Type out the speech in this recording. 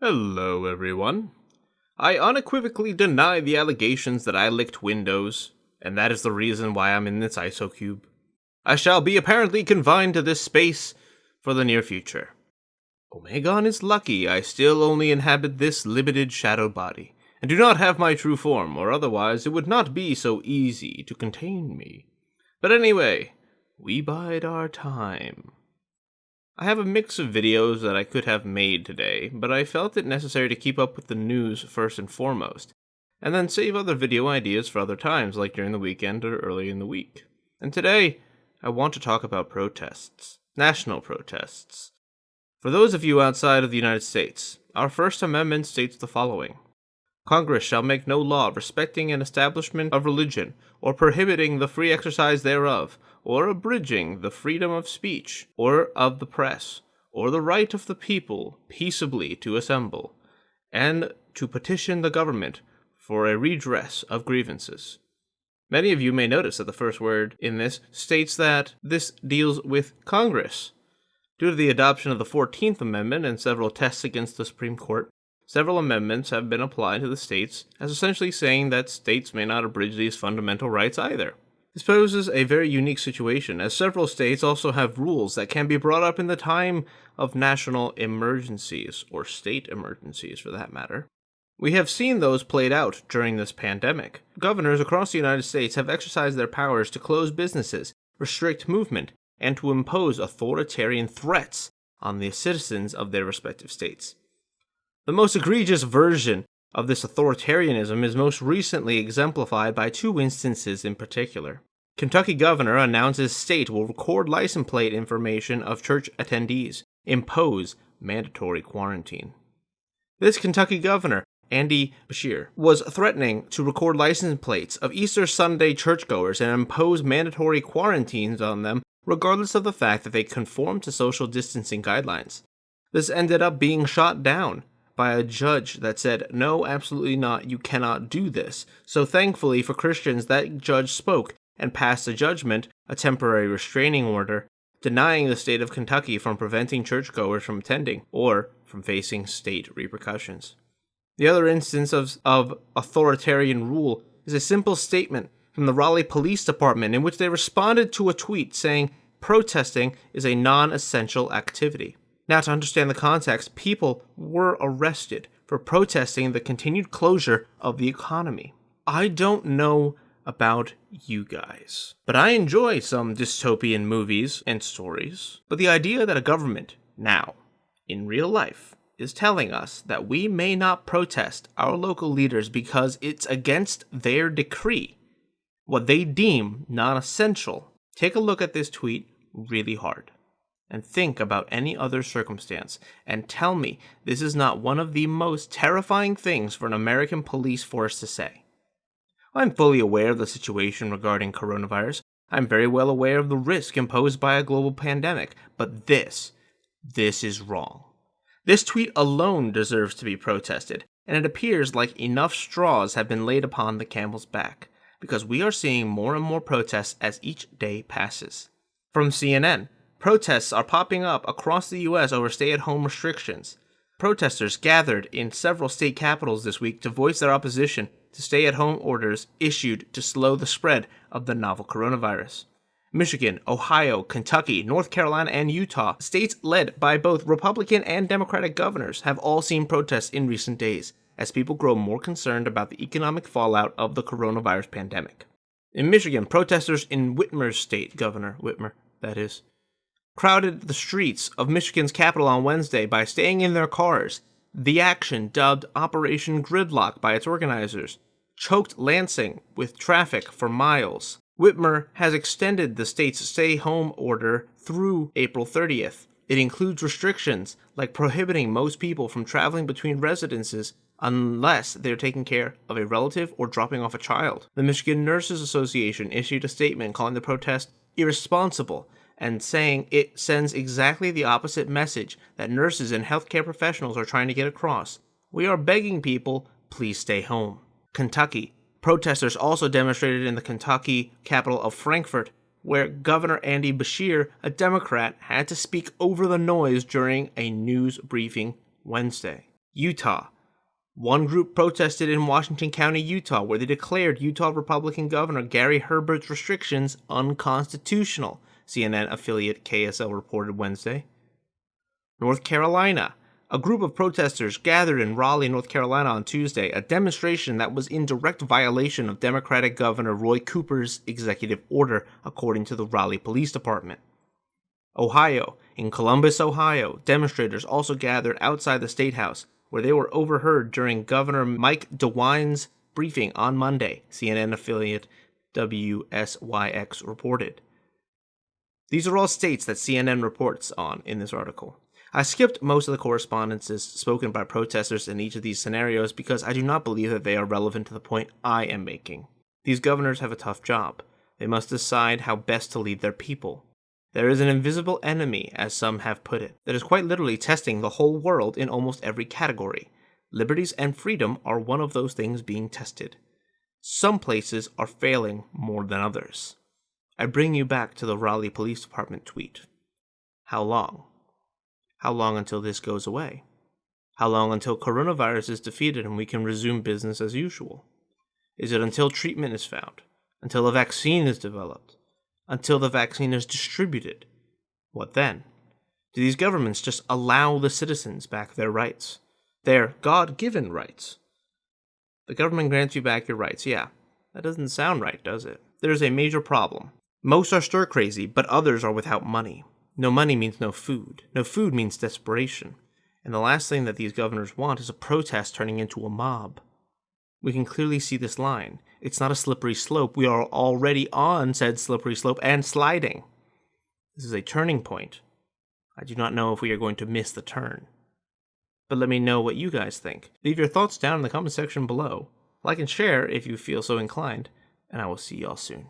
Hello, everyone. I unequivocally deny the allegations that I licked windows, and that is the reason why I'm in this isocube. I shall be apparently confined to this space for the near future. Omegon is lucky I still only inhabit this limited shadow body, and do not have my true form, or otherwise it would not be so easy to contain me. But anyway, we bide our time. I have a mix of videos that I could have made today, but I felt it necessary to keep up with the news first and foremost, and then save other video ideas for other times, like during the weekend or early in the week. And today, I want to talk about protests. National protests. For those of you outside of the United States, our First Amendment states the following. Congress shall make no law respecting an establishment of religion, or prohibiting the free exercise thereof, or abridging the freedom of speech, or of the press, or the right of the people peaceably to assemble, and to petition the government for a redress of grievances. Many of you may notice that the first word in this states that this deals with Congress. Due to the adoption of the 14th Amendment and several tests against the Supreme Court, several amendments have been applied to the states as essentially saying that states may not abridge these fundamental rights either. This poses a very unique situation, as several states also have rules that can be brought up in the time of national emergencies, or state emergencies for that matter. We have seen those played out during this pandemic. Governors across the United States have exercised their powers to close businesses, restrict movement, and to impose authoritarian threats on the citizens of their respective states. The most egregious version of this authoritarianism is most recently exemplified by two instances in particular. Kentucky governor announces state will record license plate information of church attendees, impose mandatory quarantine. This Kentucky governor, Andy Beshear, was threatening to record license plates of Easter Sunday churchgoers and impose mandatory quarantines on them regardless of the fact that they conform to social distancing guidelines. This ended up being shot down by a judge that said, no, absolutely not, you cannot do this. So thankfully for Christians, that judge spoke and passed a judgment, a temporary restraining order, denying the state of Kentucky from preventing churchgoers from attending or from facing state repercussions. The other instance of authoritarian rule is a simple statement from the Raleigh Police Department in which they responded to a tweet saying protesting is a non-essential activity. Now, to understand the context, people were arrested for protesting the continued closure of the economy. I don't know about you guys, but I enjoy some dystopian movies and stories. But the idea that a government, now, in real life, is telling us that we may not protest our local leaders because it's against their decree, what they deem non-essential. Take a look at this tweet really hard. And think about any other circumstance, and tell me this is not one of the most terrifying things for an American police force to say. I'm fully aware of the situation regarding coronavirus. I'm very well aware of the risk imposed by a global pandemic, but this is wrong. This tweet alone deserves to be protested, and it appears like enough straws have been laid upon the camel's back, because we are seeing more and more protests as each day passes. From CNN, protests are popping up across the U.S. over stay-at-home restrictions. Protesters gathered in several state capitals this week to voice their opposition to stay-at-home orders issued to slow the spread of the novel coronavirus. Michigan, Ohio, Kentucky, North Carolina, and Utah, states led by both Republican and Democratic governors, have all seen protests in recent days, as people grow more concerned about the economic fallout of the coronavirus pandemic. In Michigan, protesters in Whitmer's state, Governor Whitmer, that is, crowded the streets of Michigan's capital on Wednesday by staying in their cars. The action, dubbed Operation Gridlock by its organizers, choked Lansing with traffic for miles. Whitmer has extended the state's stay-home order through April 30th. It includes restrictions like prohibiting most people from traveling between residences unless they're taking care of a relative or dropping off a child. The Michigan Nurses Association issued a statement calling the protest irresponsible and saying it sends exactly the opposite message that nurses and healthcare professionals are trying to get across. We are begging people, please stay home. Kentucky. Protesters also demonstrated in the Kentucky capital of Frankfort, where Governor Andy Beshear, a Democrat, had to speak over the noise during a news briefing Wednesday. Utah. One group protested in Washington County, Utah, where they declared Utah Republican Governor Gary Herbert's restrictions unconstitutional, CNN affiliate KSL reported Wednesday. North Carolina. A group of protesters gathered in Raleigh, North Carolina on Tuesday, a demonstration that was in direct violation of Democratic Governor Roy Cooper's executive order, according to the Raleigh Police Department. Ohio. In Columbus, Ohio, demonstrators also gathered outside the State House, where they were overheard during Governor Mike DeWine's briefing on Monday, CNN affiliate WSYX reported. These are all states that CNN reports on in this article. I skipped most of the correspondences spoken by protesters in each of these scenarios because I do not believe that they are relevant to the point I am making. These governors have a tough job. They must decide how best to lead their people. There is an invisible enemy, as some have put it, that is quite literally testing the whole world in almost every category. Liberties and freedom are one of those things being tested. Some places are failing more than others. I bring you back to the Raleigh Police Department tweet. How long? How long until this goes away? How long until coronavirus is defeated and we can resume business as usual? Is it until treatment is found? Until a vaccine is developed? Until the vaccine is distributed? What then? Do these governments just allow the citizens back their rights? Their God-given rights? The government grants you back your rights, yeah. That doesn't sound right, does it? There's a major problem. Most are stir-crazy, but others are without money. No money means no food. No food means desperation. And the last thing that these governors want is a protest turning into a mob. We can clearly see this line. It's not a slippery slope. We are already on said slippery slope and sliding. This is a turning point. I do not know if we are going to miss the turn. But let me know what you guys think. Leave your thoughts down in the comment section below. Like and share if you feel so inclined, and I will see y'all soon.